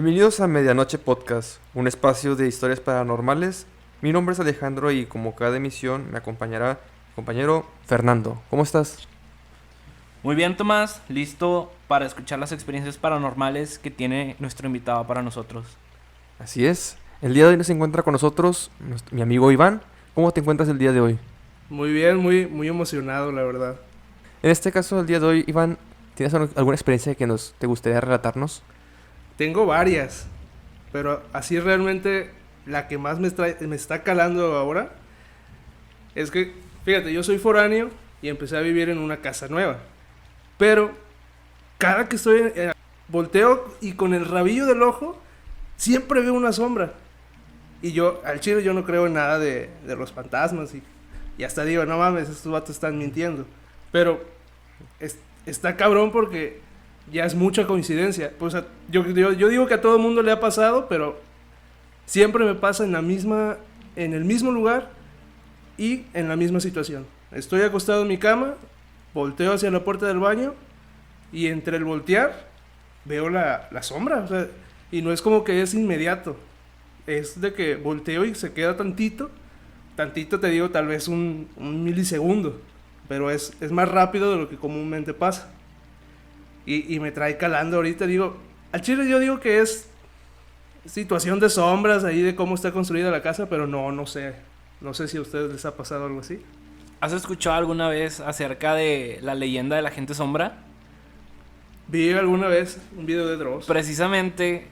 Bienvenidos a Medianoche Podcast, un espacio de historias paranormales. Mi nombre es Alejandro y como cada emisión me acompañará mi compañero Fernando. ¿Cómo estás? Muy bien, Tomás, listo para escuchar las experiencias paranormales que tiene nuestro invitado para nosotros. Así es. El día de hoy nos encuentra con nosotros mi amigo Iván. ¿Cómo te encuentras el día de hoy? Muy bien, muy emocionado, la verdad. En este caso, el día de hoy, Iván, ¿tienes alguna experiencia que te gustaría relatarnos? Tengo varias, pero así realmente la que más me está calando ahora es que, fíjate, yo soy foráneo y empecé a vivir en una casa nueva. Pero cada que estoy, volteo y con el rabillo del ojo, siempre veo una sombra. Y yo, al chile, yo no creo en nada de los fantasmas y hasta digo, no mames, estos vatos están mintiendo. Pero está cabrón porque ya es mucha coincidencia. Pues, yo digo que a todo mundo le ha pasado, pero siempre me pasa en el mismo lugar y en la misma situación. Estoy acostado en mi cama, volteo hacia la puerta del baño y entre el voltear veo la sombra. O sea, y no es como que es inmediato. Es de que volteo y se queda tantito te digo, tal vez un milisegundo, pero es más rápido de lo que comúnmente pasa. Y me trae calando ahorita, digo, al chile yo digo que es situación de sombras ahí de cómo está construida la casa, pero no sé si a ustedes les ha pasado algo así. ¿Has escuchado alguna vez acerca de la leyenda de la gente sombra? Vi alguna vez un video de Dross. Precisamente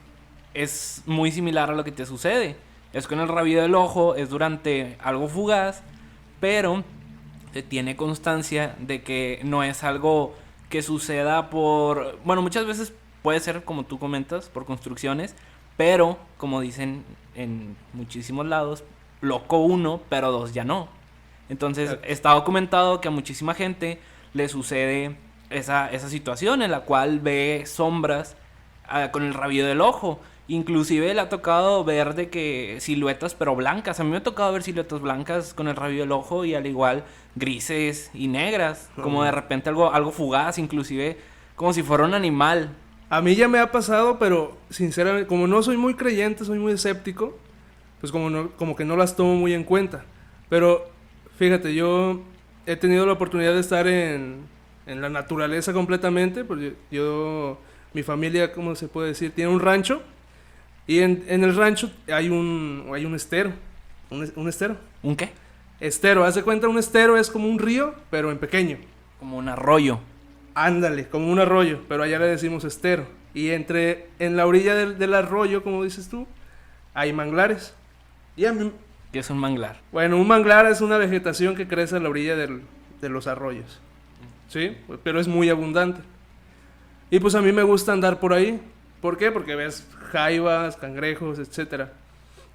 es muy similar a lo que te sucede. Es con el rabillo del ojo, es durante algo fugaz, pero se tiene constancia de que no es algo que suceda por... Bueno, muchas veces puede ser, como tú comentas, por construcciones, pero, como dicen en muchísimos lados, loco uno, pero dos ya no. Entonces, está documentado que a muchísima gente le sucede esa situación en la cual ve sombras con el rabillo del ojo. Inclusive le ha tocado ver de que siluetas pero blancas. A mí me ha tocado ver siluetas blancas con el rabillo del ojo y al igual grises y negras. Como de repente algo fugaz, inclusive como si fuera un animal. A mí ya me ha pasado, pero sinceramente, como no soy muy creyente, soy muy escéptico, pues como que no las tomo muy en cuenta. Pero fíjate, yo he tenido la oportunidad de estar en la naturaleza completamente. Pues mi familia, ¿cómo se puede decir? Tiene un rancho. Y en el rancho hay un estero. ¿Un estero? ¿Un qué? Estero, haz de cuenta, un estero es como un río, pero en pequeño. Como un arroyo. Ándale, como un arroyo, pero allá le decimos estero. Y en la orilla del arroyo, como dices tú, hay manglares. Y a mí, ¿Qué es un manglar? bueno, un manglar es una vegetación que crece a la orilla de los arroyos. ¿Sí? Pero es muy abundante. Y pues a mí me gusta andar por ahí. ¿Por qué? Porque ves jaivas, cangrejos, etcétera.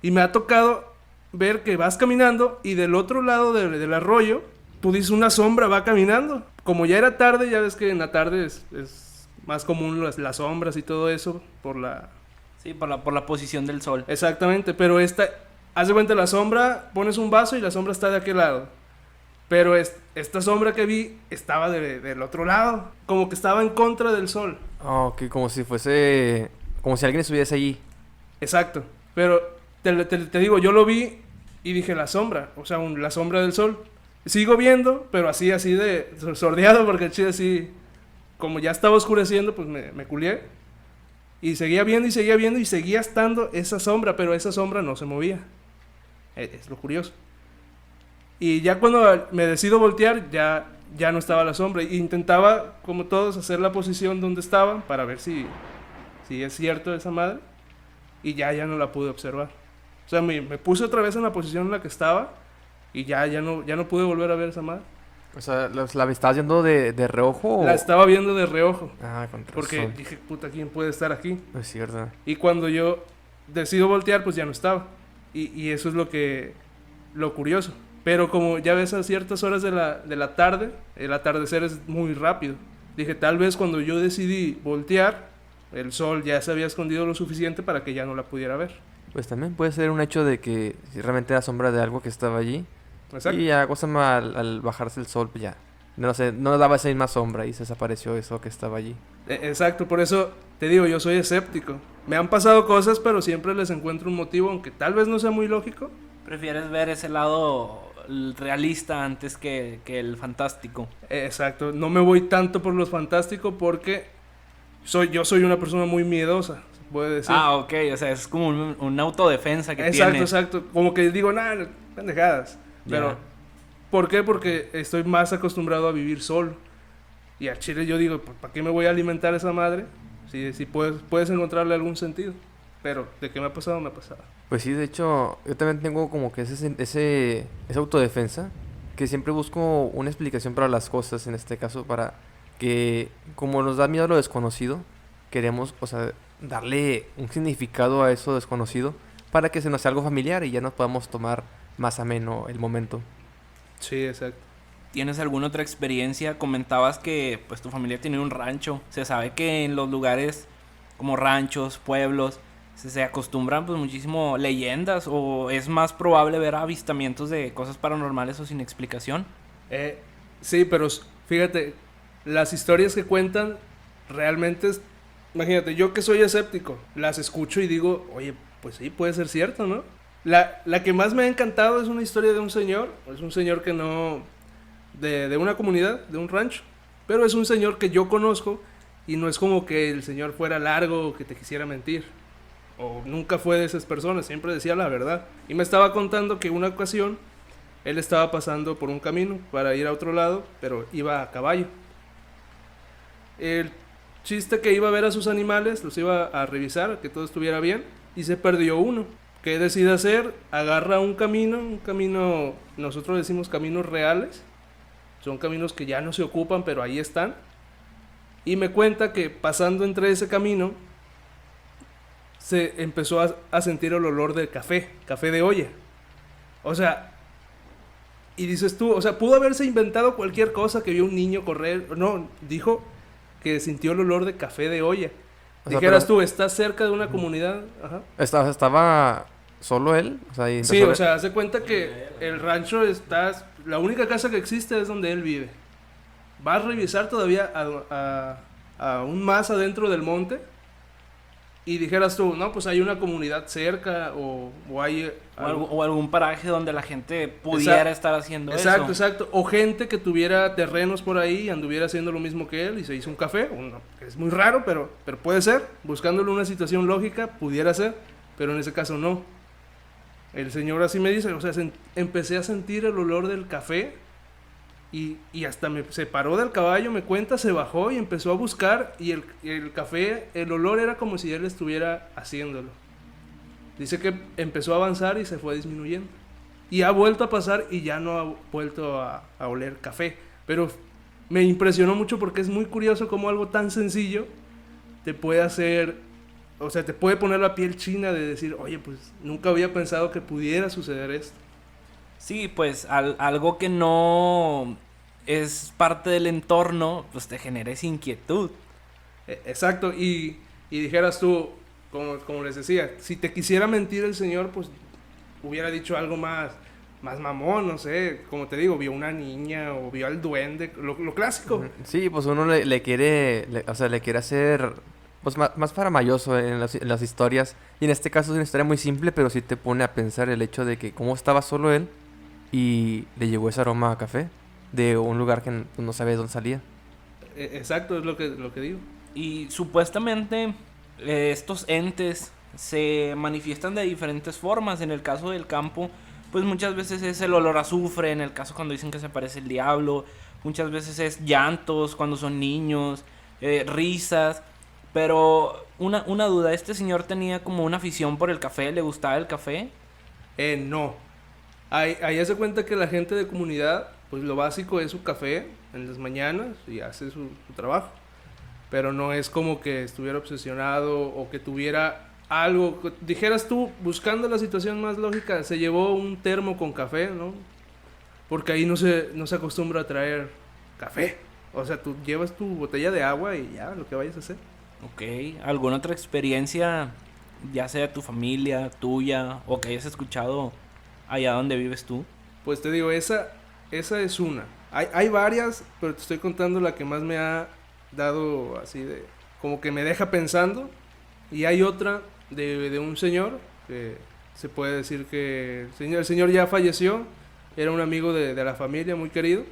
Y me ha tocado ver que vas caminando y del otro lado del arroyo, tú dices una sombra va caminando. Como ya era tarde, ya ves que en la tarde es más común las sombras y todo eso por la... Sí, por la posición del sol. Exactamente, pero haz de cuenta la sombra, pones un vaso y la sombra está de aquel lado. Pero esta sombra que vi estaba del otro lado, como que estaba en contra del sol. Ok, como si alguien estuviese allí. Exacto, pero te digo, yo lo vi y dije la sombra, o sea, la sombra del sol. Sigo viendo, pero así de sordeado, porque el chile así, como ya estaba oscureciendo, pues me culié. Y seguía viendo y seguía estando esa sombra, pero esa sombra no se movía. Es lo curioso. Y ya cuando me decido voltear, ya no estaba la sombra. E intentaba, como todos, hacer la posición donde estaba para ver si es cierto esa madre. Y ya no la pude observar. O sea, me puse otra vez en la posición en la que estaba y ya no pude volver a ver esa madre. O sea, ¿la estabas viendo de reojo o...? La estaba viendo de reojo. Ah, con razón. Porque dije, puta, ¿quién puede estar aquí? No es cierto. Y cuando yo decido voltear, pues ya no estaba. Y eso es lo curioso. Pero como ya ves a ciertas horas de la tarde, el atardecer es muy rápido. Dije, tal vez cuando yo decidí voltear, el sol ya se había escondido lo suficiente para que ya no la pudiera ver. Pues también puede ser un hecho de que si realmente era sombra de algo que estaba allí. Exacto. Y ya, al bajarse el sol, pues ya. No sé, no daba esa misma sombra y se desapareció eso que estaba allí. Exacto, por eso te digo, yo soy escéptico. Me han pasado cosas, pero siempre les encuentro un motivo, aunque tal vez no sea muy lógico. Prefieres ver ese lado realista antes que el fantástico. Exacto, no me voy tanto por los fantásticos porque yo soy una persona muy miedosa, se puede decir. Ah, ok, o sea, es como una autodefensa que Exacto, tienes. exacto. Como que digo, nada, pendejadas. Ya. Pero, ¿por qué? Porque estoy más acostumbrado a vivir solo. Y al chile yo digo, ¿para qué me voy a alimentar esa madre? Si puedes encontrarle algún sentido. Pero, ¿de qué me ha pasado? Me ha pasado. Pues sí, de hecho, yo también tengo como que esa autodefensa, que siempre busco una explicación para las cosas, en este caso, para que, como nos da miedo lo desconocido, queremos, o sea, darle un significado a eso desconocido para que se nos sea algo familiar y ya nos podamos tomar más ameno el momento. Sí, exacto. ¿Tienes alguna otra experiencia? Comentabas que pues tu familia tiene un rancho. Se sabe que en los lugares como ranchos, pueblos, se acostumbran pues muchísimo leyendas o es más probable ver avistamientos de cosas paranormales o sin explicación. Sí, pero fíjate, las historias que cuentan realmente imagínate, yo que soy escéptico, las escucho y digo, oye, pues sí, puede ser cierto, ¿no? La que más me ha encantado es una historia de un señor que no, de una comunidad, de un rancho, pero es un señor que yo conozco y no es como que el señor fuera largo o que te quisiera mentir, o nunca fue de esas personas, siempre decía la verdad. Y me estaba contando que una ocasión él estaba pasando por un camino para ir a otro lado, pero iba a caballo. El chiste que iba a ver a sus animales, los iba a revisar, que todo estuviera bien, y se perdió uno. ¿Qué decide hacer? Agarra un camino, nosotros decimos caminos reales, son caminos que ya no se ocupan, pero ahí están. Y me cuenta que pasando entre ese camino, se empezó a sentir el olor del café de olla. O sea, y dices tú, o sea, pudo haberse inventado cualquier cosa, que vio un niño correr. No, dijo que sintió el olor de café de olla. O sea, Dijeras pero- tú, ¿estás cerca de una comunidad? Ajá. ¿Estaba solo él? O sea, y Sí, empezó a o ver- sea, hace cuenta que el rancho está... La única casa que existe es donde él vive. Vas a revisar todavía aún más adentro del monte y dijeras tú, no, pues hay una comunidad cerca o hay... O algún paraje donde la gente pudiera estar haciendo Exacto, eso. exacto. O gente que tuviera terrenos por ahí y anduviera haciendo lo mismo que él y se hizo un café. Es muy raro, pero puede ser. Buscándole una situación lógica, pudiera ser. Pero en ese caso no. El señor así me dice, o sea, empecé a sentir el olor del café y hasta se paró del caballo, me cuenta, se bajó y empezó a buscar y el café, el olor era como si él estuviera haciéndolo. Dice que empezó a avanzar y se fue disminuyendo. Y ha vuelto a pasar y ya no ha vuelto a oler café. Pero me impresionó mucho porque es muy curioso cómo algo tan sencillo te puede hacer, o sea, te puede poner la piel china de decir, oye, pues nunca había pensado que pudiera suceder esto. Sí, pues algo que no es parte del entorno, pues te genera esa inquietud. Exacto, y dijeras tú, como les decía, si te quisiera mentir el señor, pues hubiera dicho algo más mamón, no sé, como te digo, vio una niña o vio al duende, lo clásico. Sí, pues uno le quiere, o sea, le quiere hacer pues más faramayoso en las historias. Y en este caso es una historia muy simple, pero sí te pone a pensar el hecho de que cómo estaba solo él y le llegó ese aroma a café de un lugar que no sabía de dónde salía. Exacto, es lo que digo. Y supuestamente estos entes se manifiestan de diferentes formas. En el caso del campo, pues muchas veces es el olor a azufre. En el caso cuando dicen que se aparece el diablo, muchas veces es llantos cuando son niños, risas. Pero una duda, ¿este señor tenía como una afición por el café? ¿Le gustaba el café? No. Ahí hace cuenta que la gente de comunidad, pues lo básico es su café en las mañanas y hace su trabajo. Pero no es como que estuviera obsesionado o que tuviera algo. Dijeras tú, buscando la situación más lógica, se llevó un termo con café, ¿no? Porque ahí no se acostumbra a traer café. O sea, tú llevas tu botella de agua y ya, lo que vayas a hacer. Ok, ¿alguna otra experiencia, ya sea de tu familia, tuya, o que hayas escuchado allá donde vives tú? Pues te digo, esa es una. Hay varias, pero te estoy contando la que más me ha dado así de como que me deja pensando. Y hay otra de un señor, que se puede decir que el señor ya falleció, era un amigo de la familia, muy querido,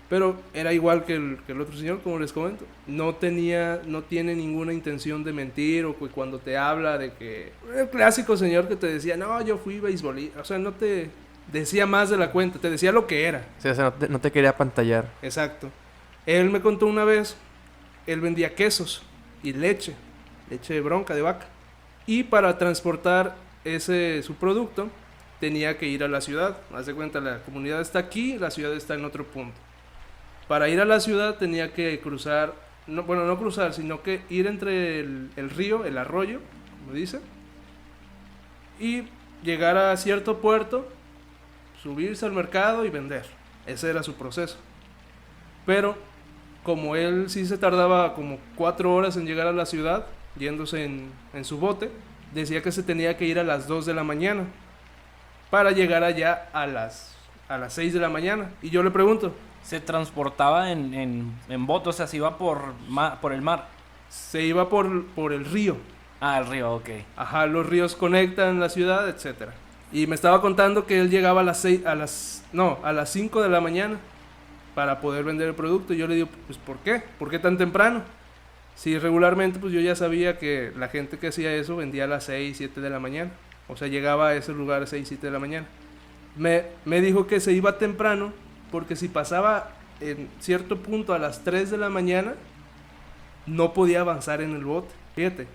pero era igual que el otro señor, como les comento. No tiene ninguna intención de mentir, o que cuando te habla de que... El clásico señor que te decía, no, yo fui beisbolista, o sea, no te decía más de la cuenta, te decía lo que era. Sí, o sea, no te quería apantallar. Exacto. Él me contó una vez, él vendía quesos y leche de bronca, de vaca. Y para transportar su producto, tenía que ir a la ciudad. Haz de cuenta, la comunidad está aquí, la ciudad está en otro punto. Para ir a la ciudad tenía que cruzar, no cruzar, sino que ir entre el río, el arroyo, como dice, y llegar a cierto puerto, subirse al mercado y vender. Ese era su proceso. Pero como él sí se tardaba como 4 horas en llegar a la ciudad, yéndose en su bote, decía que se tenía que ir a las 2 de la mañana para llegar allá a las 6 de la mañana. Y yo le pregunto, Se transportaba en bote, o sea, se iba por el mar. se iba por el río. Ah, el río, ok. Ajá, los ríos conectan la ciudad, etcétera. Y me estaba contando que él llegaba a las 5 de la mañana para poder vender el producto. Y yo le digo, pues ¿por qué? ¿Por qué tan temprano? Si regularmente pues yo ya sabía que la gente que hacía eso vendía a las 6, 7 de la mañana. O sea, llegaba a ese lugar a 6, 7 de la mañana. Me dijo que se iba temprano porque si pasaba en cierto punto a las 3 de la mañana, no podía avanzar en el bote. Fíjate.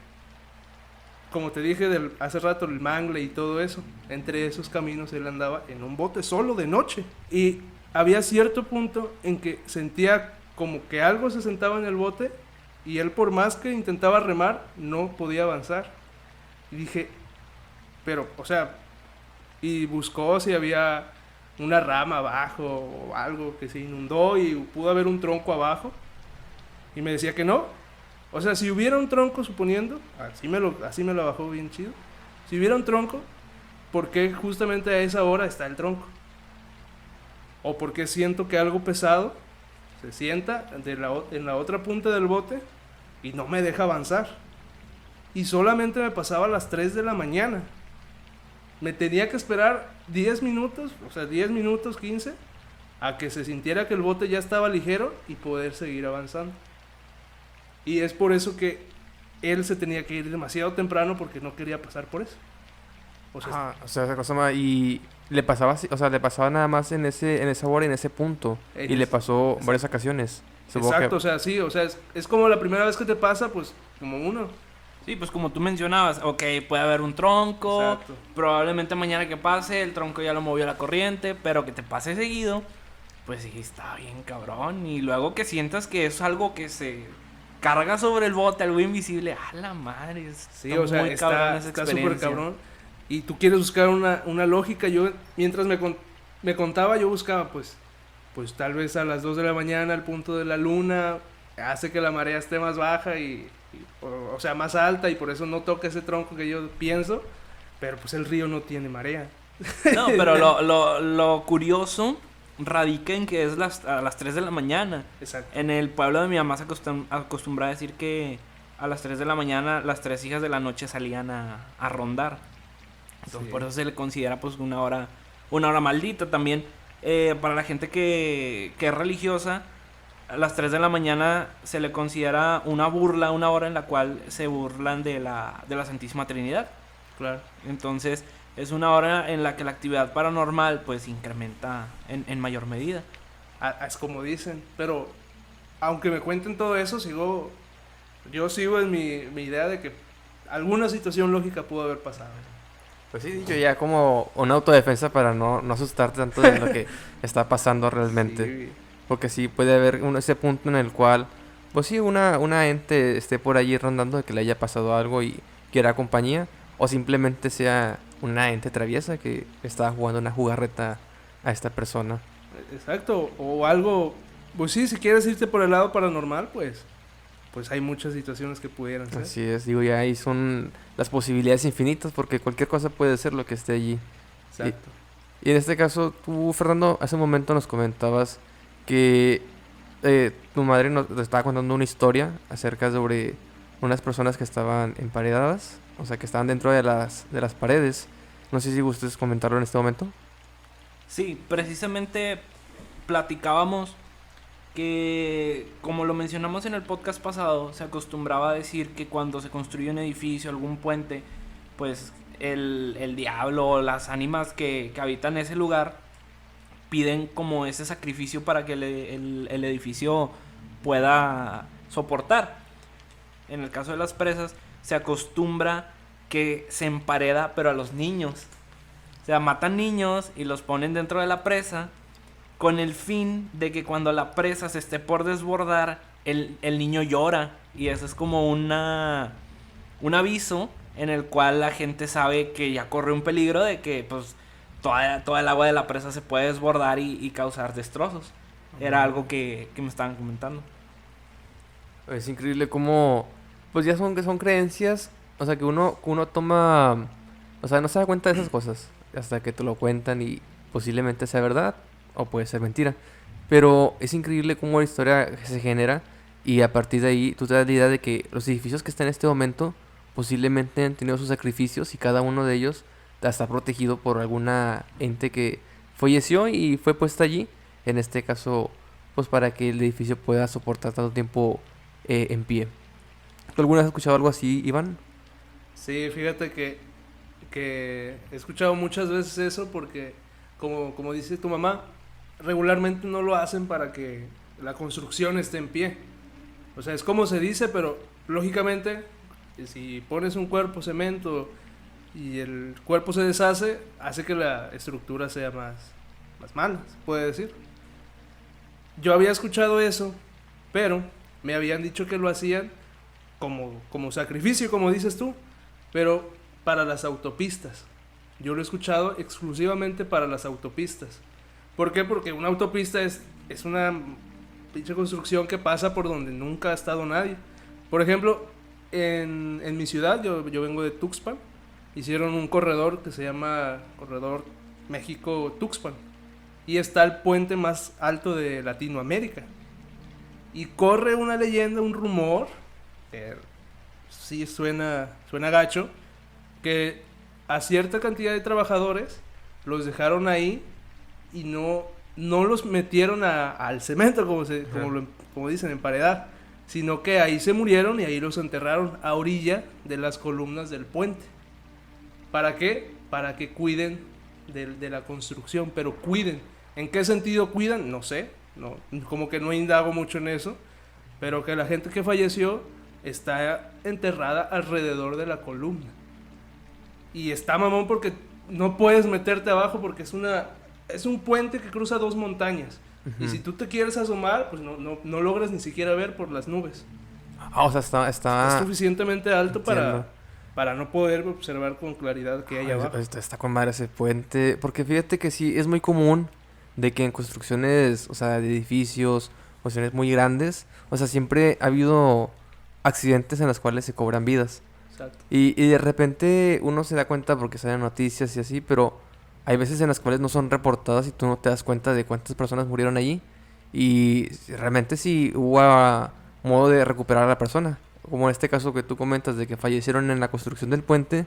Como te dije hace rato, el mangle y todo eso. Entre esos caminos él andaba en un bote solo de noche. Y había cierto punto en que sentía como que algo se sentaba en el bote y él, por más que intentaba remar, no podía avanzar. Y dije, pero, o sea, y buscó si había una rama abajo o algo que se inundó y pudo haber un tronco abajo. Y me decía que no. O sea, si hubiera un tronco, suponiendo, así me lo bajó bien chido. Si hubiera un tronco, ¿por qué justamente a esa hora está el tronco? O por qué siento que algo pesado se sienta en la otra punta del bote y no me deja avanzar. Y solamente me pasaba a las 3 de la mañana. Me tenía que esperar 10 minutos, o sea, 10 minutos, 15, a que se sintiera que el bote ya estaba ligero y poder seguir avanzando. Y es por eso que él se tenía que ir demasiado temprano, porque no quería pasar por eso. O sea, esa cosa y le pasaba así, o sea, le pasaba nada más en esa hora, en ese punto. Y le pasó varias ocasiones. Exacto, o sea, sí, o sea, es como la primera vez que te pasa, pues, como uno. Sí, pues como tú mencionabas, ok, puede haber un tronco, Exacto. probablemente mañana que pase, el tronco ya lo movió la corriente, pero que te pase seguido, pues sí, está bien cabrón. Y luego que sientas que es algo que se carga sobre el bote, algo invisible, ¡a la madre! Sí, o sea, está súper cabrón. Y tú quieres buscar una lógica. Yo, mientras me contaba, yo buscaba, pues tal vez a las 2 de la mañana, al punto de la luna, hace que la marea esté más baja o sea, más alta, y por eso no toca ese tronco que yo pienso. Pero pues el río no tiene marea. No, pero lo curioso radica en que es a las 3 de la mañana. Exacto. En el pueblo de mi mamá se acostumbra a decir que a las 3 de la mañana las 3 hijas de la noche salían a rondar. Entonces Sí. por eso se le considera pues una hora maldita también. Para la gente que es religiosa, a las 3 de la mañana se le considera una burla, una hora en la cual se burlan de la Santísima Trinidad. Claro. Entonces es una hora en la que la actividad paranormal pues incrementa en mayor medida. Es como dicen. Pero aunque me cuenten todo eso, yo sigo en mi idea de que alguna situación lógica pudo haber pasado. Pues sí, dicho ya como una autodefensa para no asustarte tanto de lo que está pasando realmente. Sí. Porque sí puede haber ese punto en el cual, pues sí, una ente esté por allí rondando de que le haya pasado algo y quiera compañía. O simplemente sea una ente traviesa que está jugando una jugarreta a esta persona. Exacto. O algo. Pues sí, si quieres irte por el lado paranormal, pues hay muchas situaciones que pudieran ser. Así es, digo, ya ahí son las posibilidades infinitas porque cualquier cosa puede ser lo que esté allí. Exacto. Y en este caso, tú, Fernando, hace un momento nos comentabas que tu madre nos estaba contando una historia acerca sobre unas personas que estaban emparedadas, o sea, que estaban dentro de las paredes. No sé si gustes comentarlo en este momento. Sí, precisamente platicábamos que, como lo mencionamos en el podcast pasado, se acostumbraba a decir que cuando se construye un edificio, algún puente, pues el diablo o las ánimas que habitan ese lugar piden como ese sacrificio para que el edificio pueda soportar. En el caso de las presas, se acostumbra que se empareda, pero a los niños. O sea, matan niños y los ponen dentro de la presa con el fin de que cuando la presa se esté por desbordar, el niño llora. Y eso es como un aviso en el cual la gente sabe que ya corre un peligro de que pues toda el agua de la presa se puede desbordar y causar destrozos. Era algo que me estaban comentando. Es increíble cómo, pues ya son creencias, o sea, que uno toma, o sea, no se da cuenta de esas cosas hasta que te lo cuentan y posiblemente sea verdad o puede ser mentira. Pero es increíble cómo la historia se genera y a partir de ahí tú te das la idea de que los edificios que están en este momento posiblemente han tenido sus sacrificios y cada uno de ellos está protegido por alguna ente que falleció y fue puesta allí. En este caso, pues para que el edificio pueda soportar tanto tiempo en pie. ¿Tú alguna vez has escuchado algo así, Iván? Sí, fíjate que he escuchado muchas veces eso porque, como dice tu mamá, regularmente no lo hacen para que la construcción esté en pie. O sea, es como se dice, pero lógicamente, si pones un cuerpo cemento y el cuerpo se deshace, hace que la estructura sea más mala, se puede decir. Yo había escuchado eso, pero me habían dicho que lo hacían como sacrificio, como dices tú, pero para las autopistas. Yo lo he escuchado exclusivamente para las autopistas. ¿Por qué? Porque una autopista es una pinche construcción que pasa por donde nunca ha estado nadie. Por ejemplo, en mi ciudad, yo vengo de Tuxpan, hicieron un corredor que se llama Corredor México-Tuxpan. Y está el puente más alto de Latinoamérica. Y corre una leyenda, un rumor, sí suena gacho, que a cierta cantidad de trabajadores los dejaron ahí y no los metieron al cemento, como dicen, emparedar, sino que ahí se murieron y ahí los enterraron a orilla de las columnas del puente. ¿Para qué? Para que cuiden de la construcción, pero cuiden. ¿En qué sentido cuidan? No sé, como que no indago mucho en eso, pero que la gente que falleció está enterrada alrededor de la columna. Y está mamón porque no puedes meterte abajo porque es un puente que cruza dos montañas. Uh-huh. Y si tú te quieres asomar, pues no logras ni siquiera ver por las nubes. Ah, o sea, está es suficientemente alto para no poder observar con claridad qué hay abajo. Está con madre ese puente, porque fíjate que sí, es muy común de que en construcciones, o sea, de edificios, construcciones muy grandes, o sea, siempre ha habido accidentes en los cuales se cobran vidas. Exacto. Y de repente uno se da cuenta porque salen noticias y así, pero hay veces en las cuales no son reportadas y tú no te das cuenta de cuántas personas murieron allí. Y realmente sí hubo modo de recuperar a la persona. Como en este caso que tú comentas de que fallecieron en la construcción del puente.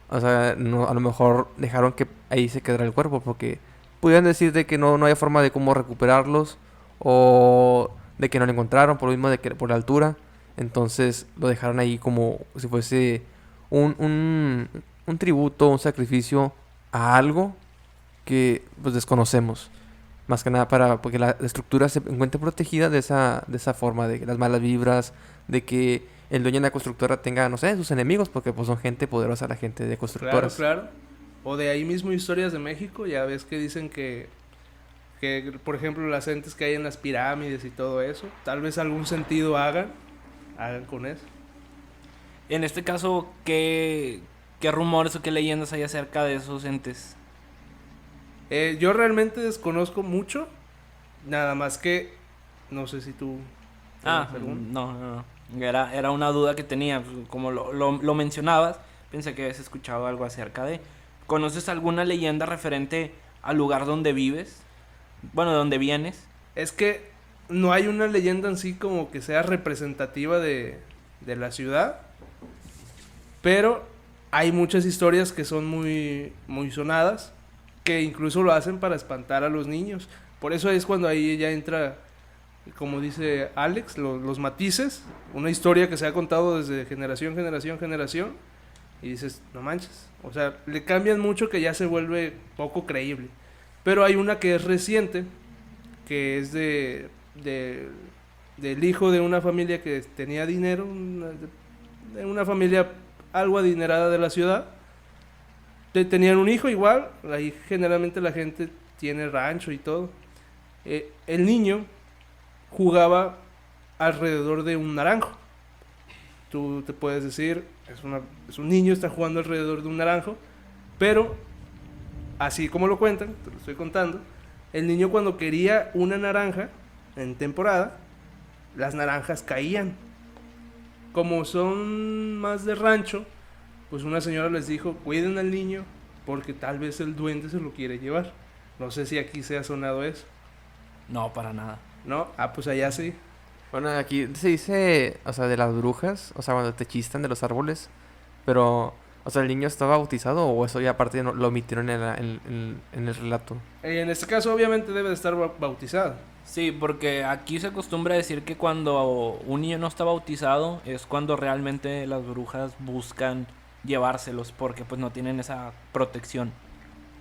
O sea, a lo mejor dejaron que ahí se quedara el cuerpo porque pudieran decir de que no hay forma de cómo recuperarlos. O de que no lo encontraron por lo mismo de que por la altura. Entonces lo dejaron ahí como si fuese un tributo, un sacrificio a algo que pues desconocemos. Más que nada porque la estructura se encuentre protegida de esa forma, de las malas vibras, de que el dueño de la constructora tenga, no sé, sus enemigos, porque pues son gente poderosa la gente de constructoras. Claro. O de ahí mismo historias de México, ya ves que dicen que por ejemplo las entes que hay en las pirámides y todo eso, tal vez algún sentido hagan con eso. En este caso, ¿qué rumores o qué leyendas hay acerca de esos entes? Yo realmente desconozco mucho, nada más que no sé si tú... No. Era una duda que tenía, como lo mencionabas, pensé que habías escuchado algo acerca de... ¿Conoces alguna leyenda referente al lugar donde vives? Bueno, donde vienes. Es que no hay una leyenda en sí como que sea representativa de la ciudad, pero hay muchas historias que son muy, muy sonadas, que incluso lo hacen para espantar a los niños. Por eso es cuando ahí ya entra, como dice Alex, los matices, una historia que se ha contado desde generación, y dices, no manches, o sea, le cambian mucho que ya se vuelve poco creíble. Pero hay una que es reciente, que es del hijo de una familia que tenía dinero, de una familia algo adinerada de la ciudad. Tenían un hijo igual, ahí generalmente la gente tiene rancho y todo. El niño jugaba alrededor de un naranjo. Tú te puedes decir, es un niño, está jugando alrededor de un naranjo, pero así como lo cuentan, te lo estoy contando, el niño cuando quería una naranja en temporada, las naranjas caían. Como son más de rancho, pues una señora les dijo, cuiden al niño porque tal vez el duende se lo quiere llevar. No sé si aquí se ha sonado eso. No, para nada. ¿No? Ah, pues allá sí. Bueno, aquí se dice, o sea, de las brujas, o sea, cuando te chistan de los árboles, pero, o sea, ¿el niño está bautizado o eso ya aparte lo omitieron en el relato? En este caso obviamente debe de estar bautizado. Sí, porque aquí se acostumbra a decir que cuando un niño no está bautizado es cuando realmente las brujas buscan llevárselos porque pues no tienen esa protección.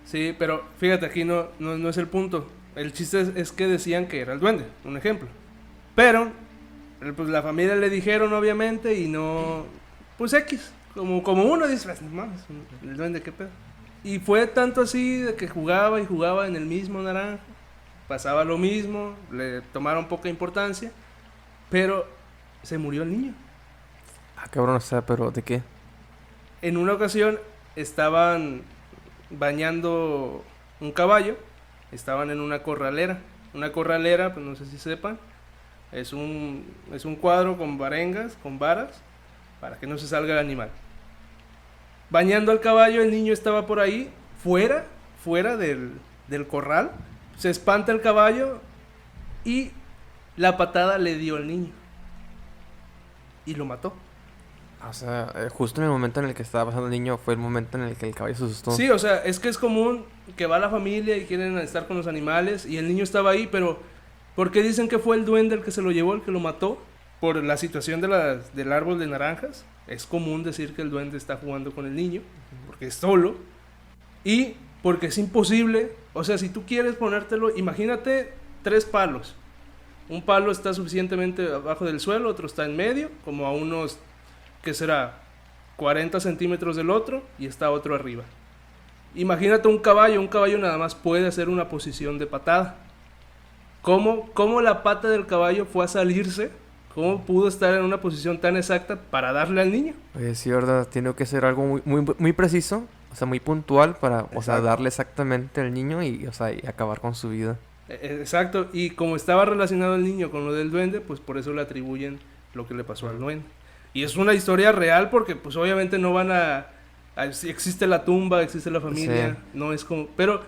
Sí, pero fíjate, aquí no es el punto. El chiste es que decían que era el duende, un ejemplo. Pero, pues la familia le dijeron obviamente y no... Pues X, como uno dice, no mames, el duende, ¿qué pedo? Y fue tanto así de que jugaba y jugaba en el mismo naranjo. Pasaba lo mismo, le tomaron poca importancia, pero se murió el niño. Ah, cabrón, o sea, pero ¿de qué? En una ocasión estaban bañando un caballo, estaban en una corralera. Una corralera, pues no sé si sepan, es un cuadro con varengas, con varas, para que no se salga el animal. Bañando al caballo, el niño estaba por ahí, fuera del corral. Se espanta el caballo y la patada le dio al niño. Y lo mató. O sea, justo en el momento en el que estaba pasando el niño fue el momento en el que el caballo se asustó. Sí, o sea, es que es común que va la familia y quieren estar con los animales y el niño estaba ahí, pero ¿por qué dicen que fue el duende el que se lo llevó, el que lo mató? Por la situación del árbol de naranjas. Es común decir que el duende está jugando con el niño, porque es solo. Y porque es imposible, o sea, si tú quieres ponértelo, imagínate 3 palos. Un palo está suficientemente abajo del suelo, otro está en medio, como a unos, ¿qué será? 40 centímetros del otro, y está otro arriba. Imagínate un caballo nada más puede hacer una posición de patada. ¿Cómo la pata del caballo fue a salirse? ¿Cómo pudo estar en una posición tan exacta para darle al niño? Oye, sí, verdad, tiene que ser algo muy, muy, muy preciso, o sea, muy puntual para, o sea, darle exactamente al niño y, o sea, y acabar con su vida. Exacto, y como estaba relacionado el niño con lo del duende, pues por eso le atribuyen lo que le pasó al duende. Y es una historia real porque pues obviamente no van si existe la tumba, existe la familia, Sí. no es como... Pero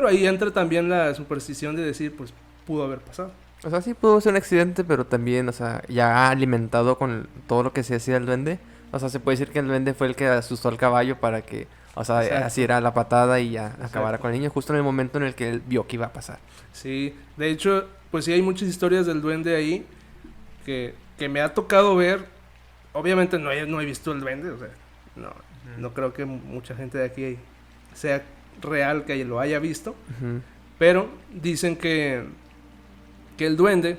ahí entra también la superstición de decir, pues pudo haber pasado. O sea, sí pudo ser un accidente, pero también, o sea, ya alimentado con todo lo que se hacía el duende. O sea, se puede decir que el duende fue el que asustó al caballo para que, o sea, Exacto. así era la patada y ya Exacto. acabara con el niño, justo en el momento en el que él vio que iba a pasar. Sí, de hecho, pues sí hay muchas historias del duende ahí que me ha tocado ver. Obviamente no he visto el duende, o sea, no creo que mucha gente de aquí sea real que lo haya visto. Ujú. Pero dicen que el duende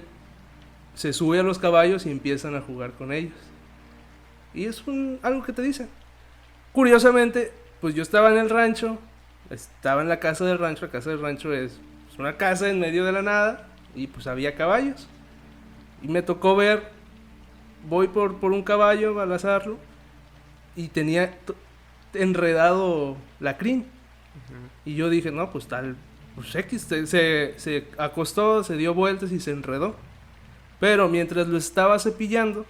se sube a los caballos y empiezan a jugar con ellos. Y es algo que te dicen. Curiosamente, pues yo estaba en el rancho, estaba en la casa del rancho. La casa del rancho es una casa en medio de la nada y pues había caballos. Y me tocó ver, voy por un caballo a lazarlo y tenía enredado la crin. Y yo dije, no, pues tal, pues X, se acostó, se dio vueltas y se enredó. Pero mientras lo estaba cepillando,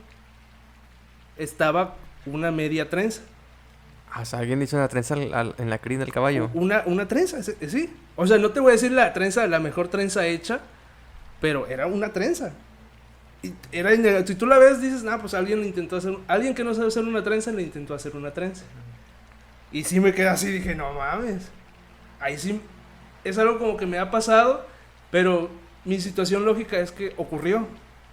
estaba una media trenza. O sea, alguien hizo una trenza en la crin del caballo. Una trenza, sí. O sea, no te voy a decir la mejor trenza hecha, pero era una trenza. Y era innegable. Si tú la ves, dices, nah, pues alguien que no sabe hacer una trenza le intentó hacer una trenza. Y sí me quedé así, dije, no mames. Ahí sí, es algo como que me ha pasado, pero mi situación lógica es que ocurrió.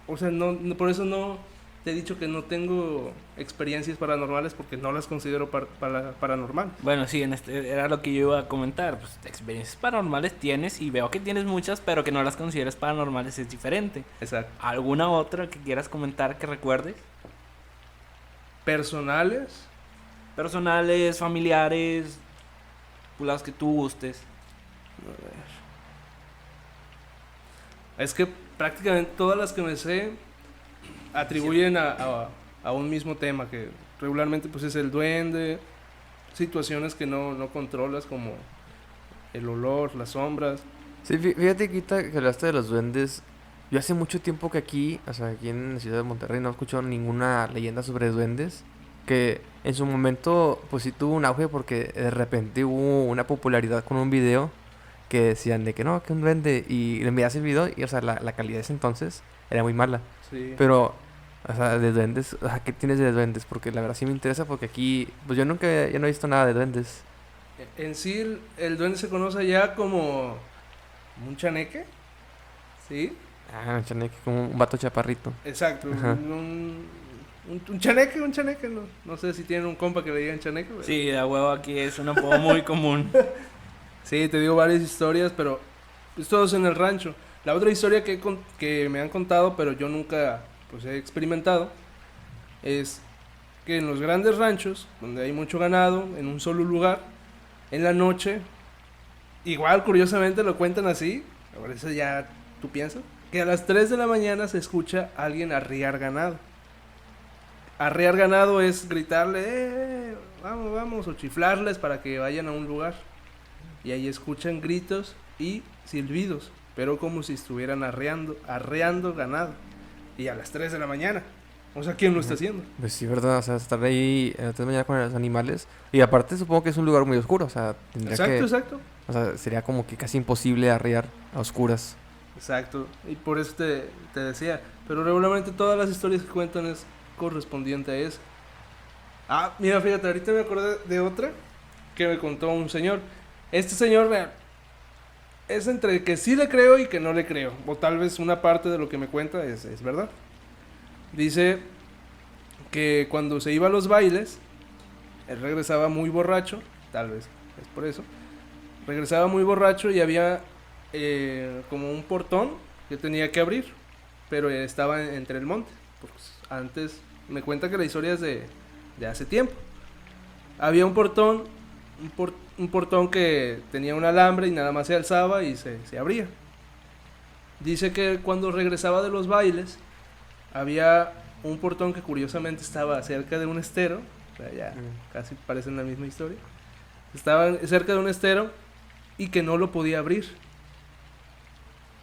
O sea, por eso no te he dicho que no tengo experiencias paranormales, porque no las considero paranormales. Bueno, sí, era lo que yo iba a comentar. Pues experiencias paranormales tienes y veo que tienes muchas, pero que no las consideras paranormales es diferente. Exacto. ¿Alguna otra que quieras comentar que recuerdes? Personales. Personales, familiares, las que tú gustes. A ver. Es que prácticamente todas las que me sé atribuyen a un mismo tema, que regularmente pues es el duende, situaciones que no controlas como el olor, las sombras. Sí, fíjate que ahorita que hablaste de los duendes, yo hace mucho tiempo que aquí, o sea, aquí en la ciudad de Monterrey no he escuchado ninguna leyenda sobre duendes, que en su momento pues sí tuvo un auge porque de repente hubo una popularidad con un video que decían de que no, que un duende, y le enviaste el video y, o sea, la calidad de ese entonces era muy mala. Sí. Pero, o sea, de duendes, o sea, ¿qué tienes de duendes? Porque la verdad sí me interesa porque aquí, pues yo ya no he visto nada de duendes. En sí, el duende se conoce ya como un chaneque, ¿sí? Ah, un chaneque, como un vato chaparrito. Exacto, Ajá. un chaneque, no sé si tienen un compa que le digan chaneque. Pero... Sí, de huevo aquí es un apodo muy común. Sí, te digo varias historias, pero pues todos en el rancho. La otra historia que me han contado, pero yo nunca pues he experimentado, es que en los grandes ranchos, donde hay mucho ganado, en un solo lugar, en la noche, igual curiosamente lo cuentan así, por eso ya tú piensas, que a las 3 de la mañana se escucha a alguien arriar ganado. Arriar ganado es gritarle, vamos, vamos, o chiflarles para que vayan a un lugar. Y ahí escuchan gritos y silbidos, pero como si estuvieran arreando ganado. Y a las 3 de la mañana. O sea, ¿quién lo está haciendo? Pues sí, ¿verdad? O sea, estar ahí en la mañana con los animales. Y aparte supongo que es un lugar muy oscuro, o sea, tendría Exacto, que... exacto. O sea, sería como que casi imposible arriar a oscuras. Exacto. Y por eso te decía. Pero regularmente todas las historias que cuentan es correspondiente a eso. Ah, mira, fíjate, ahorita me acordé de otra que me contó un señor. Este señor es entre que sí le creo y que no le creo. O tal vez una parte de lo que me cuenta es verdad. Dice que cuando se iba a los bailes, él regresaba muy borracho, tal vez es por eso. Regresaba muy borracho y había como un portón que tenía que abrir, pero estaba entre el monte. Pues antes, me cuenta que la historia es de hace tiempo. Había un portón, un portón que tenía un alambre y nada más se alzaba y se abría. Dice que cuando regresaba de los bailes, había un portón que curiosamente estaba cerca de un estero, o sea, ya casi parecen la misma historia. Estaba cerca de un estero y que no lo podía abrir.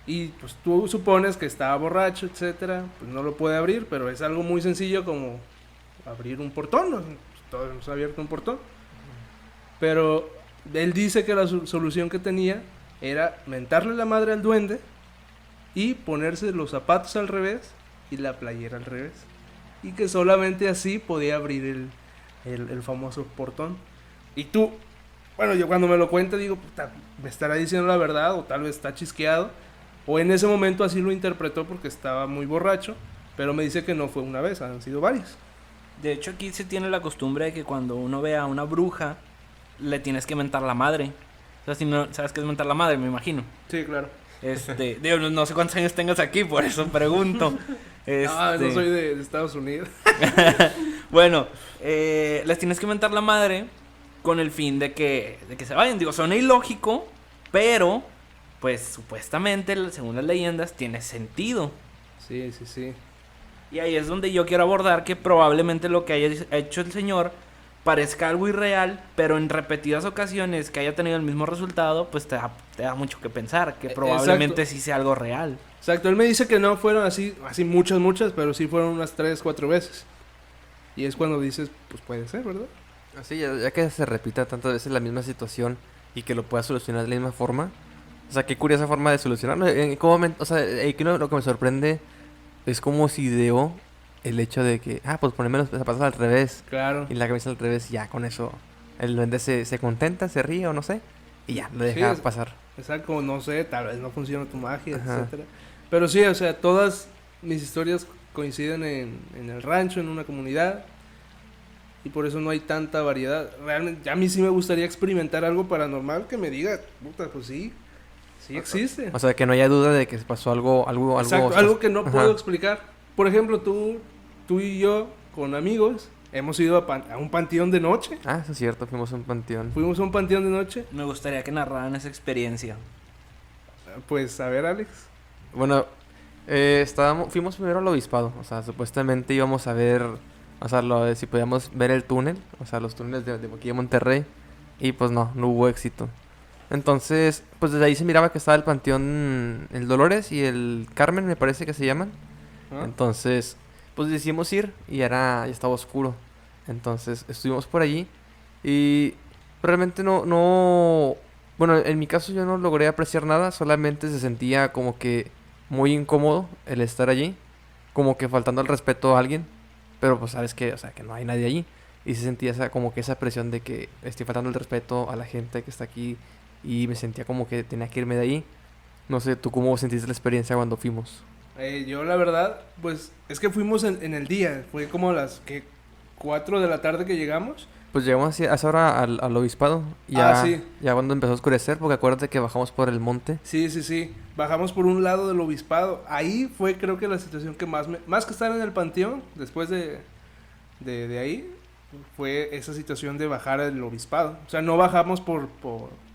Y pues tú supones que estaba borracho, etcétera, pues no lo puede abrir, pero es algo muy sencillo como abrir un portón, ¿no? Pues todos hemos abierto un portón. Pero él dice que la solución que tenía era mentarle la madre al duende y ponerse los zapatos al revés y la playera al revés. Y que solamente así podía abrir el famoso portón. Y tú, bueno, yo cuando me lo cuenta digo, puta, me estará diciendo la verdad o tal vez está chisqueado. O en ese momento así lo interpretó porque estaba muy borracho. Pero me dice que no fue una vez, han sido varias. De hecho, aquí se tiene la costumbre de que cuando uno ve a una bruja, le tienes que mentar la madre. O sea, si no sabes qué es mentar la madre, me imagino. Sí, claro. Digo, no sé cuántos años tengas aquí, por eso pregunto. No soy de Estados Unidos. Bueno, les tienes que mentar la madre con el fin de que se vayan. Digo, suena ilógico, pero pues supuestamente, según las leyendas, tiene sentido. Sí, sí, sí. Y ahí es donde yo quiero abordar que probablemente lo que haya hecho el señor parezca algo irreal, pero en repetidas ocasiones que haya tenido el mismo resultado, pues te da mucho que pensar, que probablemente sí sea algo real. Exacto, él me dice que no fueron así muchas, pero sí fueron unas 3, 4 veces. Y es cuando dices, pues puede ser, ¿verdad? Así, ya que se repita tantas veces la misma situación y que lo pueda solucionar de la misma forma, O sea, qué curiosa forma de solucionarlo. O sea, aquí lo que me sorprende es cómo se ideó el hecho de que, pues ponerme los zapatos al revés Claro. y la camisa al revés, y ya con eso el duende se contenta, se ríe o no sé, y ya, lo Sí, deja pasar. exacto, no sé, tal vez no funciona tu magia, Ajá. etcétera. Pero sí, o sea, todas mis historias coinciden en el rancho, en una comunidad, y por eso no hay tanta variedad. Realmente, a mí sí me gustaría experimentar algo paranormal que me diga, puta, pues sí, sí existe. O sea, que no haya duda de que se pasó algo. Exacto, algo que no Ajá. puedo explicar. Por ejemplo, tú y yo, con amigos, hemos ido a un panteón de noche. Ah, eso es cierto, fuimos a un panteón. Fuimos a un panteón de noche. Me gustaría que narraran esa experiencia. Pues, a ver, Alex. Bueno, fuimos primero al obispado, o sea, supuestamente íbamos a ver, o sea, si podíamos ver el túnel, o sea, los túneles de aquí de Monterrey, y pues no hubo éxito. Entonces, pues desde ahí se miraba que estaba el panteón, el Dolores y el Carmen, me parece que se llaman. ¿Ah? Entonces, pues decidimos ir y ya estaba oscuro. Entonces, estuvimos por allí y realmente bueno, en mi caso yo no logré apreciar nada, solamente se sentía como que muy incómodo el estar allí, como que faltando el respeto a alguien, pero pues sabes que, o sea, que no hay nadie allí. Y se sentía como que esa presión de que estoy faltando el respeto a la gente que está aquí y me sentía como que tenía que irme de ahí. No sé, ¿tú cómo sentiste la experiencia cuando fuimos? Yo la verdad, pues es que fuimos en el día, fue como las que 4 de la tarde que llegamos. Pues llegamos a esa hora al obispado, ya, Sí, ya cuando empezó a oscurecer, porque acuérdate que bajamos por el monte. sí, bajamos por un lado del obispado. Ahí fue creo que la situación que más que estar en el panteón, después de ahí, fue esa situación de bajar el obispado. O sea, no bajamos por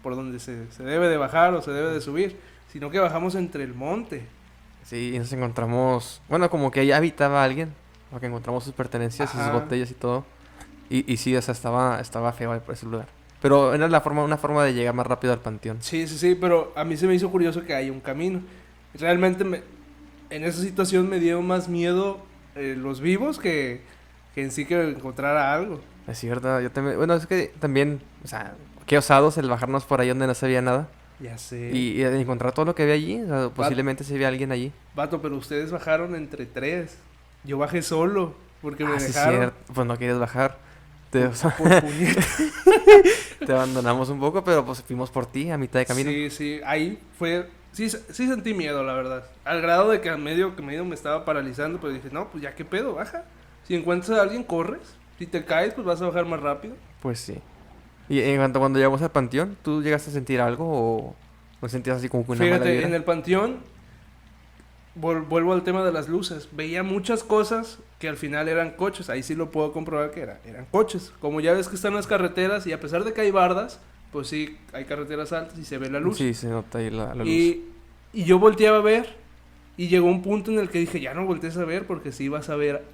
donde se debe de bajar o se debe de subir, sino que bajamos entre el monte. Sí, y nos encontramos, bueno, como que allá habitaba alguien, porque encontramos sus pertenencias y sus Ajá. botellas y todo. Y sí, o sea, estaba feo ahí por ese lugar. Pero era una forma de llegar más rápido al panteón. Sí, pero a mí se me hizo curioso que hay un camino. Realmente en esa situación me dio más miedo los vivos que en sí que encontrara algo. Es cierto, yo también, bueno, es que también, o sea, qué osados el bajarnos por ahí donde no se veía nada. Ya sé. Y encontrar todo lo que había allí, o sea, posiblemente se veía alguien allí. Vato, pero ustedes bajaron entre 3. Yo bajé solo porque me Sí, dejaron cierto, pues no querías bajar. O sea, por puñeta. te abandonamos un poco, pero pues fuimos por ti a mitad de camino. Sí, ahí fue... Sí sentí miedo, la verdad. Al grado de que a medio me estaba paralizando, pero dije, no, pues ya qué pedo, baja. Si encuentras a alguien, corres. Si te caes, pues vas a bajar más rápido. Pues sí. Y en cuanto cuando llegamos al panteón, ¿tú llegaste a sentir algo o sentías así como que una mala Fíjate, vibra? en el panteón, vuelvo al tema de las luces. Veía muchas cosas que al final eran coches. Ahí sí lo puedo comprobar que eran coches. Como ya ves que están las carreteras y a pesar de que hay bardas, pues sí, hay carreteras altas y se ve la luz. Sí, se nota ahí la luz. Y yo volteaba a ver y llegó un punto en el que dije, ya no voltees a ver porque sí vas a ver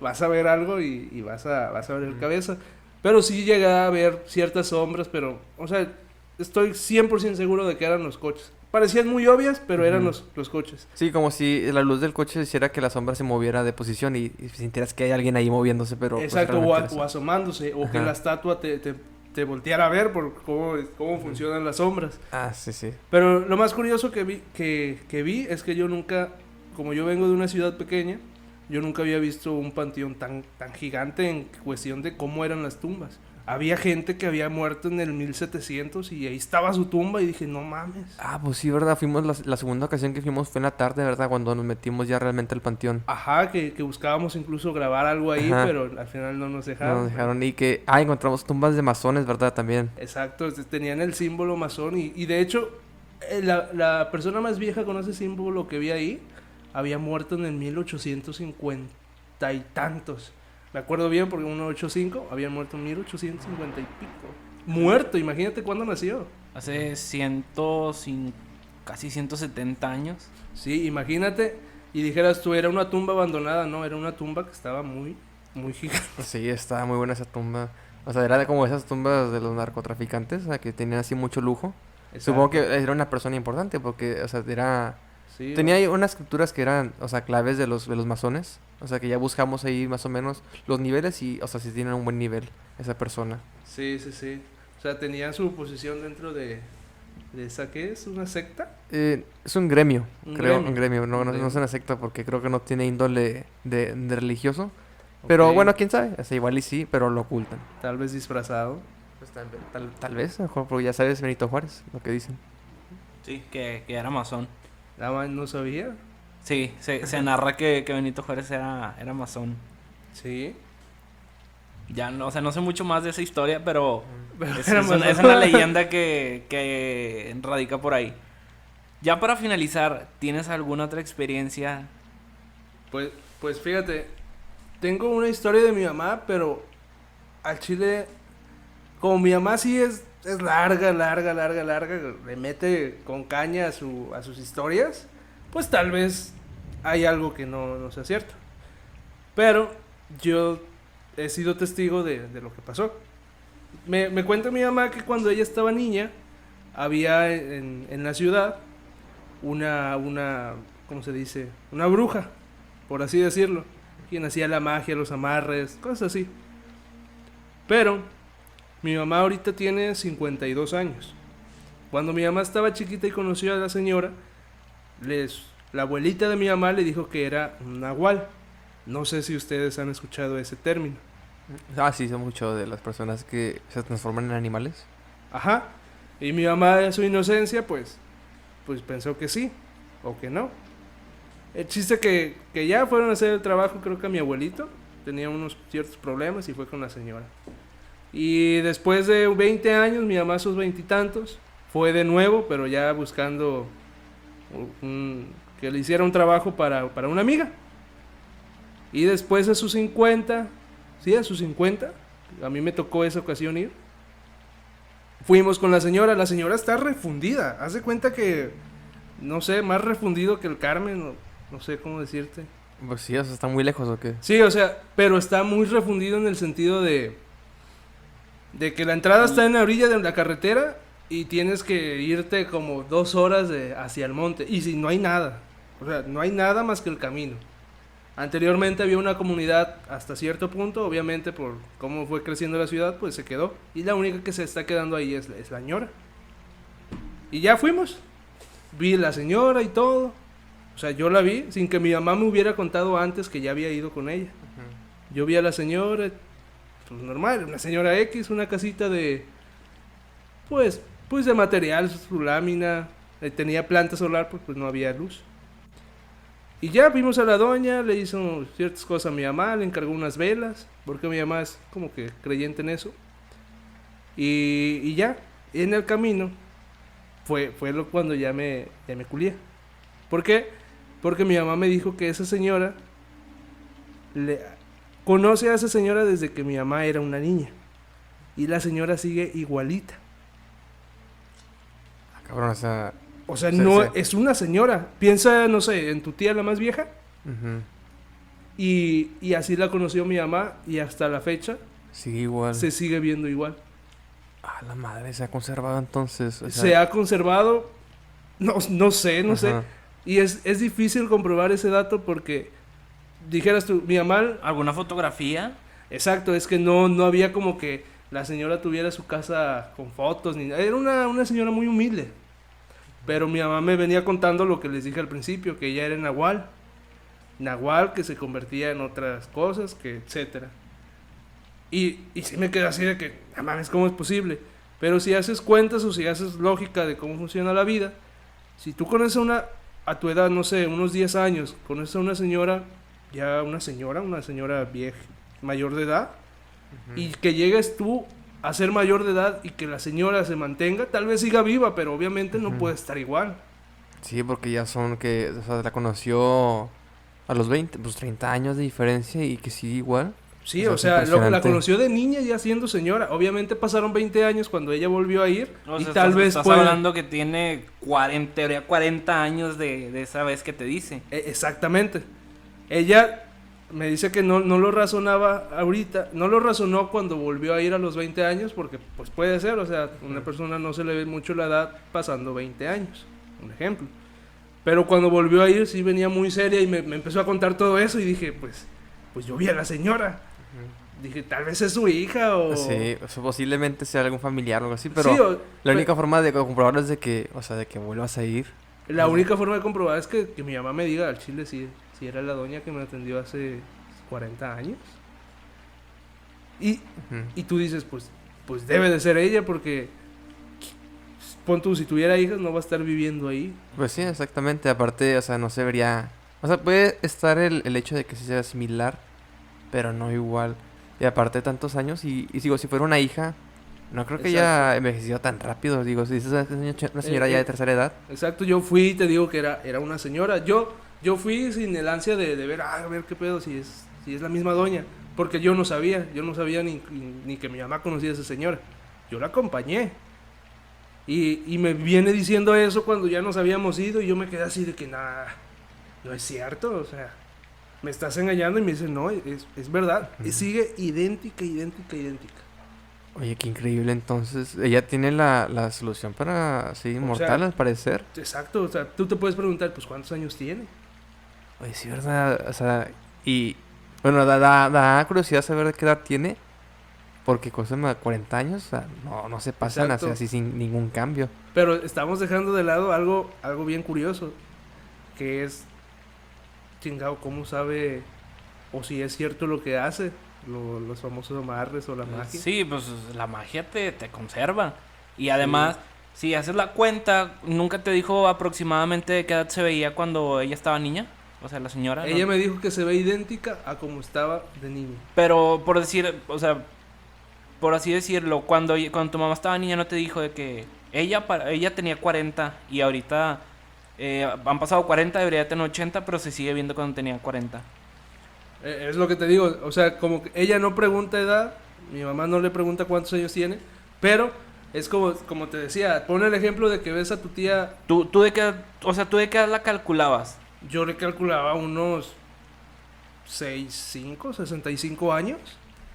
algo y vas a ver el cabeza. Pero sí llegué a ver ciertas sombras, pero, o sea, estoy 100% seguro de que eran los coches. Parecían muy obvias, pero eran los coches. Sí, como si la luz del coche hiciera que la sombra se moviera de posición y sintieras que hay alguien ahí moviéndose, pero... pues, Exacto, realmente o era eso. asomándose, o que Ajá. la estatua te volteara a ver por cómo funcionan las sombras. Ah, sí, sí. Pero lo más curioso que vi es que yo nunca, como yo vengo de una ciudad pequeña, yo nunca había visto un panteón tan gigante en cuestión de cómo eran las tumbas. Había gente que había muerto en el 1700 y ahí estaba su tumba y dije, no mames. Ah, pues sí, ¿verdad? Fuimos la segunda ocasión que fuimos fue en la tarde, ¿verdad? Cuando nos metimos ya realmente al panteón. Ajá, que buscábamos incluso grabar algo ahí, Ajá. pero al final no nos No dejaron. nos dejaron y que... Ah, encontramos tumbas de masones, ¿verdad? También. Exacto, tenían el símbolo masón y de hecho la persona más vieja con ese símbolo que vi ahí había muerto en el 1850 y tantos. Me acuerdo bien porque en 185 había muerto en 1850 y pico. Muerto, imagínate cuándo nació. Hace casi 170 años. Sí, imagínate y dijeras tú, era una tumba abandonada, no, era una tumba que estaba muy gigante. Sí, estaba muy buena esa tumba. O sea, era como esas tumbas de los narcotraficantes, o sea, que tenían así mucho lujo. Supongo que era una persona importante porque, o sea, Sí, tenía ahí unas escrituras que eran, o sea, claves de los masones. O sea, que ya buscamos ahí más o menos los niveles y, o sea, si tienen un buen nivel esa persona. sí. O sea, tenía su posición dentro ¿De esa qué es? ¿Una secta? Es un gremio, Un creo, gremio. un gremio. No, Un no, no gremio. es una secta porque creo que no tiene índole de religioso. Pero Ok. bueno, quién sabe. O sea, igual y sí, pero lo ocultan. Tal vez disfrazado. Pues tal vez, mejor, porque ya sabes Benito Juárez, lo que dicen. Sí, que era masón. Nada más no sabía. Sí, se narra que Benito Juárez era masón. Sí. Ya no, o sea, no sé mucho más de esa historia, pero es, Era es una, masón. es una leyenda que radica por ahí. Ya para finalizar, ¿tienes alguna otra experiencia? Pues fíjate, tengo una historia de mi mamá, pero al chile, como mi mamá sí es larga, le mete con caña a sus historias, pues tal vez hay algo que no sea cierto. Pero yo he sido testigo de lo que pasó. Me cuenta mi mamá que cuando ella estaba niña, había en la ciudad una, ¿cómo se dice? Una bruja, por así decirlo, quien hacía la magia, los amarres, cosas así. Pero mi mamá ahorita tiene 52 años. Cuando mi mamá estaba chiquita y conoció a la señora, la abuelita de mi mamá le dijo que era un nahual. No sé si ustedes han escuchado ese término. Ah, sí, son mucho de las personas que se transforman en animales. Ajá. Y mi mamá, de su inocencia, pues pensó que sí o que no. El chiste que ya fueron a hacer el trabajo, creo que a mi abuelito tenía unos ciertos problemas y fue con la señora. Y después de 20 años, mi mamá a sus veintitantos, fue de nuevo, pero ya buscando que le hiciera un trabajo para una amiga. Y después a sus 50, sí, a sus 50, a mí me tocó esa ocasión ir. Fuimos con la señora está refundida, haz de cuenta que, no sé, más refundido que el Carmen, no sé cómo decirte. Pues sí, o sea, está muy lejos o qué. Sí, o sea, pero está muy refundido en el sentido de que la entrada está en la orilla de la carretera y tienes que irte como 2 horas hacia el monte. Y si no hay nada, o sea, no hay nada más que el camino. Anteriormente había una comunidad hasta cierto punto, obviamente por cómo fue creciendo la ciudad, pues se quedó. Y la única que se está quedando ahí es la señora. Y ya fuimos. Vi la señora y todo. O sea, yo la vi sin que mi mamá me hubiera contado antes que ya había ido con ella. Yo vi a la señora, pues normal, una señora X, una casita de, pues de material, su lámina, tenía planta solar, pues no había luz. Y ya vimos a la doña, le hizo ciertas cosas a mi mamá, le encargó unas velas, porque mi mamá es como que creyente en eso. Y ya, en el camino, fue cuando ya me culié. ¿Por qué? Porque mi mamá me dijo que esa señora conoce a esa señora desde que mi mamá era una niña. Y la señora sigue igualita. Ah, cabrón, o sea... O sea, Sí, no sí. es una señora. Piensa, no sé, en tu tía la más vieja. Ujú. Y así la conoció mi mamá. Y hasta la fecha Sí, igual. se sigue viendo igual. Ah, la madre, se ha conservado entonces. O sea, Se ha conservado. No sé. ajá. Y es difícil comprobar ese dato porque dijeras tú, mi mamá. ¿Alguna fotografía? Exacto, es que no había como que la señora tuviera su casa con fotos ni nada. Era una señora muy humilde. Pero mi mamá me venía contando lo que les dije al principio, que ella era nahual. Nahual que se convertía en otras cosas, que etcétera. Y sí me quedé así de que, no mames, ¿cómo es posible? Pero si haces cuentas o si haces lógica de cómo funciona la vida, si tú conoces a tu edad, no sé, unos 10 años, conoces a una señora, una señora vieja, mayor de edad, y que llegues tú a ser mayor de edad y que la señora se mantenga, tal vez siga viva, pero obviamente no puede estar igual. Sí, porque ya son que... O sea, la conoció a los 20, pues 30 años de diferencia y que sigue igual. Sí, O o sea, sea, es la impresionante. conoció de niña ya siendo señora. Obviamente pasaron 20 años cuando ella volvió a ir. O Y sea, tal vez estás puede... hablando que tiene 40 años de esa vez que te dice. Exactamente. Ella me dice que no lo razonaba ahorita. No lo razonó cuando volvió a ir a los 20 años. Porque pues puede ser, o sea, una persona no se le ve mucho la edad pasando 20 años. Un ejemplo. Pero cuando volvió a ir sí venía muy seria y me empezó a contar todo eso. Y dije, pues yo vi a la señora. dije, tal vez es su hija o... Sí, o sea, posiblemente sea algún familiar o algo así, pero Sí, la única forma de comprobarlo es de que, o sea, de que vuelvas a ir. la única forma de comprobar es que mi mamá me diga al chile si era la doña que me atendió hace 40 años. Y, Ujú. y tú dices, pues debe de ser ella porque, pon tú, si tuviera hijas no va a estar viviendo ahí. Pues sí, exactamente. Aparte, o sea, no se vería... O sea, puede estar el hecho de que sí sea similar, pero no igual. Y aparte tantos años, y digo, si fuera una hija, no creo que haya envejecido tan rápido. Digo, si es una señora ya de tercera edad. Exacto, yo fui y te digo que era una señora. Yo fui sin el ansia de ver, a ver qué pedo, si es la misma doña. Porque yo no sabía ni que mi mamá conocía a esa señora. Yo la acompañé. Y me viene diciendo eso cuando ya nos habíamos ido y yo me quedé así de que nada, no es cierto, o sea, me estás engañando y me dice, no, es verdad. Y sigue idéntica. Oye, qué increíble. Entonces, ella tiene la solución para ser inmortal, sea, al parecer. Exacto, o sea, tú te puedes preguntar, pues, ¿cuántos años tiene? Oye, sí, ¿verdad? O sea, y... Bueno, da curiosidad saber de qué edad tiene. Porque cosas de 40 años, o sea, no se pasan Exacto. así sin ningún cambio. Pero estamos dejando de lado algo bien curioso, que es, chingado, ¿cómo sabe o si es cierto lo que hace? Los famosos amarres o la magia. Sí, pues la magia te conserva. Y además, si haces la cuenta, ¿nunca te dijo aproximadamente de qué edad se veía cuando ella estaba niña? O sea, la señora. Ella ¿no? me dijo que se ve idéntica a como estaba de niña. Pero por decir, o sea, por así decirlo, cuando tu mamá estaba niña no te dijo de que ella tenía 40 y ahorita han pasado 40, debería tener 80, pero se sigue viendo cuando tenía 40. Es lo que te digo, o sea, como que ella no pregunta edad, mi mamá no le pregunta cuántos años tiene, pero es como te decía, pon el ejemplo de que ves a tu tía, ¿Tú de qué, o sea, tú de qué edad la calculabas? yo le calculaba unos 65 años.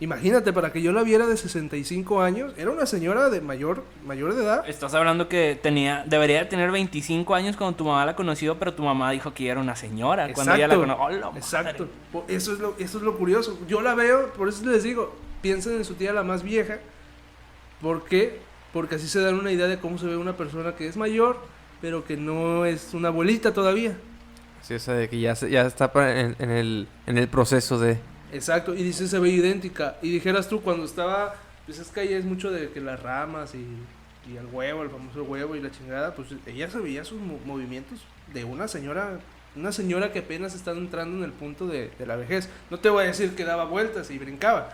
Imagínate, para que yo la viera de 65 años, era una señora de mayor de edad. Estás hablando que debería de tener 25 años cuando tu mamá la conoció, pero tu mamá dijo que ella era una señora cuando ella la conoció. ¡Oh, la madre! Exacto. Eso es lo curioso. Yo la veo, por eso les digo, piensen en su tía la más vieja. ¿Por qué? Porque así se dan una idea de cómo se ve una persona que es mayor, pero que no es una abuelita todavía. Sí, o sea, de que ya está en el proceso de... Exacto, y dice se ve idéntica. Y dijeras tú, cuando estaba, pues es que ahí es mucho de que las ramas y el huevo, el famoso huevo y la chingada, pues ella se veía sus movimientos de una señora que apenas está entrando en el punto de la vejez. No te voy a decir que daba vueltas y brincaba,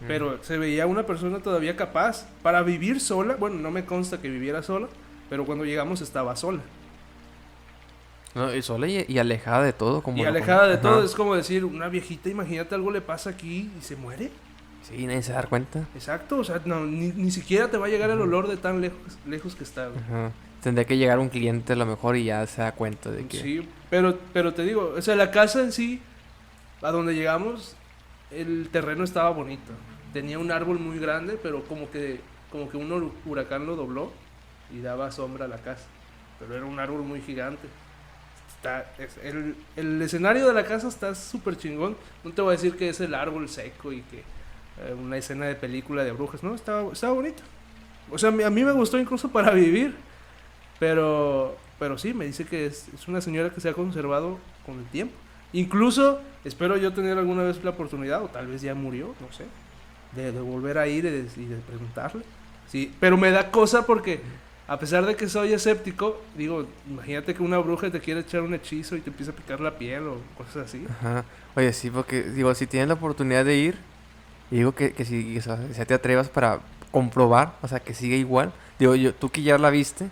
pero se veía una persona todavía capaz para vivir sola. Bueno, no me consta que viviera sola, pero cuando llegamos estaba sola. No, y sola y alejada de todo. Como Y lo alejada de Ajá. todo, es como decir, una viejita, imagínate, algo le pasa aquí y se muere. Sí, nadie se da cuenta. Exacto, o sea, no, ni siquiera te va a llegar el olor de tan lejos que está, güey. Ajá. Tendría que llegar un cliente a lo mejor y ya se da cuenta de que... Sí, pero te digo, o sea, la casa en sí, a donde llegamos, el terreno estaba bonito. Tenía un árbol muy grande, pero como que un huracán lo dobló y daba sombra a la casa. Pero era un árbol muy gigante. El escenario de la casa está súper chingón. No te voy a decir que es el árbol seco y que una escena de película de brujas. No, estaba bonito. O sea, a mí me gustó incluso para vivir. Pero sí, me dice que es una señora que se ha conservado con el tiempo. Incluso espero yo tener alguna vez la oportunidad, o tal vez ya murió, no sé, de volver a ir y de preguntarle. Sí, pero me da cosa porque a pesar de que soy escéptico, digo, imagínate que una bruja te quiere echar un hechizo y te empieza a picar la piel o cosas así. Ajá. Oye, sí, porque digo, si tienes la oportunidad de ir, digo que si, o sea, si te atrevas para comprobar, o sea, que sigue igual. Digo, tú que ya la viste,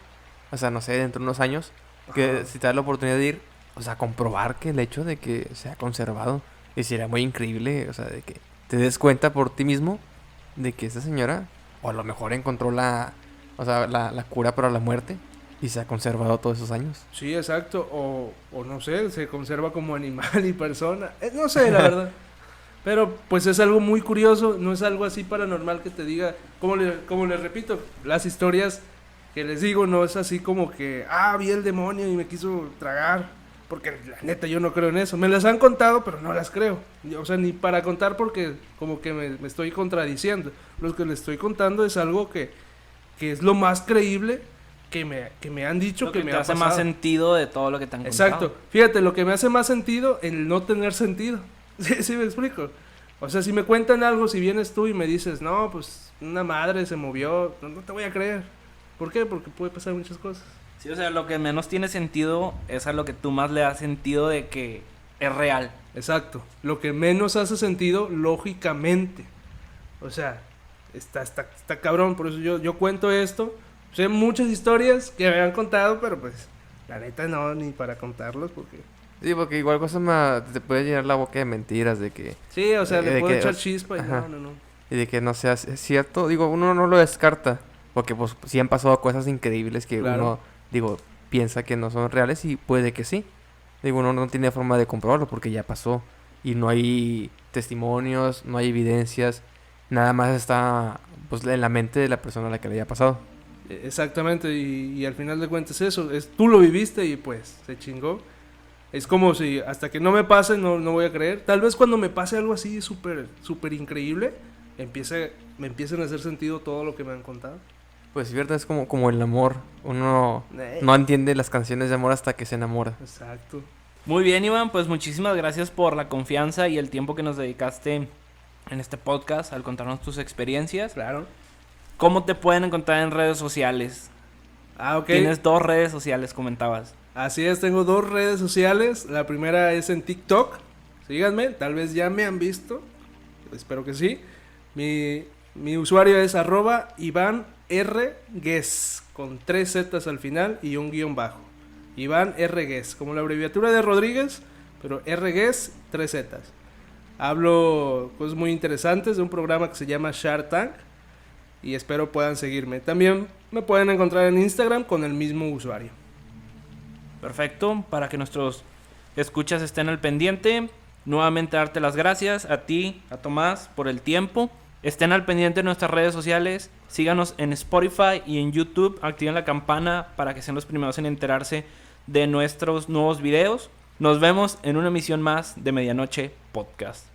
o sea, no sé, dentro de unos años, que Ajá. si te das la oportunidad de ir, o sea, comprobar que el hecho de que se ha conservado, y sería muy increíble, o sea, de que te des cuenta por ti mismo de que esa señora, o a lo mejor encontró la cura para la muerte, y se ha conservado todos esos años. Sí, exacto. O no sé, se conserva como animal y persona. No sé, la verdad. Pero pues es algo muy curioso, no es algo así paranormal que te diga, como les repito, las historias que les digo no es así como que, vi el demonio y me quiso tragar. Porque la neta yo no creo en eso. Me las han contado, pero no las creo. O sea, ni para contar porque como que me estoy contradiciendo. Lo que les estoy contando es algo que es lo más creíble que me han dicho, Lo que que me te ha hace pasado. más sentido de todo lo que te han contado. Exacto. Fíjate, lo que me hace más sentido, el no tener sentido. ¿Sí me explico? O sea, si me cuentan algo, si vienes tú y me dices, no, pues una madre se movió, no te voy a creer. ¿Por qué? Porque puede pasar muchas cosas. Sí, o sea, lo que menos tiene sentido es a lo que tú más le das sentido de que es real. Exacto. Lo que menos hace sentido lógicamente. O sea, está cabrón. Por eso yo cuento esto. Sé muchas historias que me han contado, pero pues la neta no, ni para contarlas porque... Sí, porque igual cosa te puede llenar la boca de mentiras de que... Sí, o sea, le de puedo que, echar chispa y ajá. no. Y de que no sea cierto. Digo, uno no lo descarta. Porque pues sí han pasado cosas increíbles que Claro. uno, digo, piensa que no son reales y puede que sí. Digo, uno no tiene forma de comprobarlo porque ya pasó. Y no hay testimonios, no hay evidencias. Nada más está pues en la mente de la persona a la que le haya pasado. Exactamente, y al final de cuentas eso, tú lo viviste y pues se chingó. Es como si hasta que no me pase no voy a creer. Tal vez cuando me pase algo así súper increíble, me empiecen a hacer sentido todo lo que me han contado. Pues cierto, es como el amor. Uno Eh. no entiende las canciones de amor hasta que se enamora. Exacto. Muy bien, Iván, pues muchísimas gracias por la confianza y el tiempo que nos dedicaste en este podcast al contarnos tus experiencias. Claro. ¿Cómo te pueden encontrar en redes sociales? Ah, ok. Tienes 2 redes sociales, comentabas. Así es, tengo 2 redes sociales. La primera es en TikTok. Síganme, tal vez ya me han visto. Espero que sí. Mi usuario es @IvánRGues con 3 Z's al final y un guión bajo. Iván RGues, como la abreviatura de Rodríguez, pero RGues, 3 Z's. Hablo cosas muy interesantes de un programa que se llama Shark Tank y espero puedan seguirme. También me pueden encontrar en Instagram con el mismo usuario. Perfecto, para que nuestros escuchas estén al pendiente. Nuevamente darte las gracias a ti, a Tomás, por el tiempo. Estén al pendiente de nuestras redes sociales. Síganos en Spotify y en YouTube. Activen la campana para que sean los primeros en enterarse de nuestros nuevos videos. Nos vemos en una emisión más de Medianoche Podcast.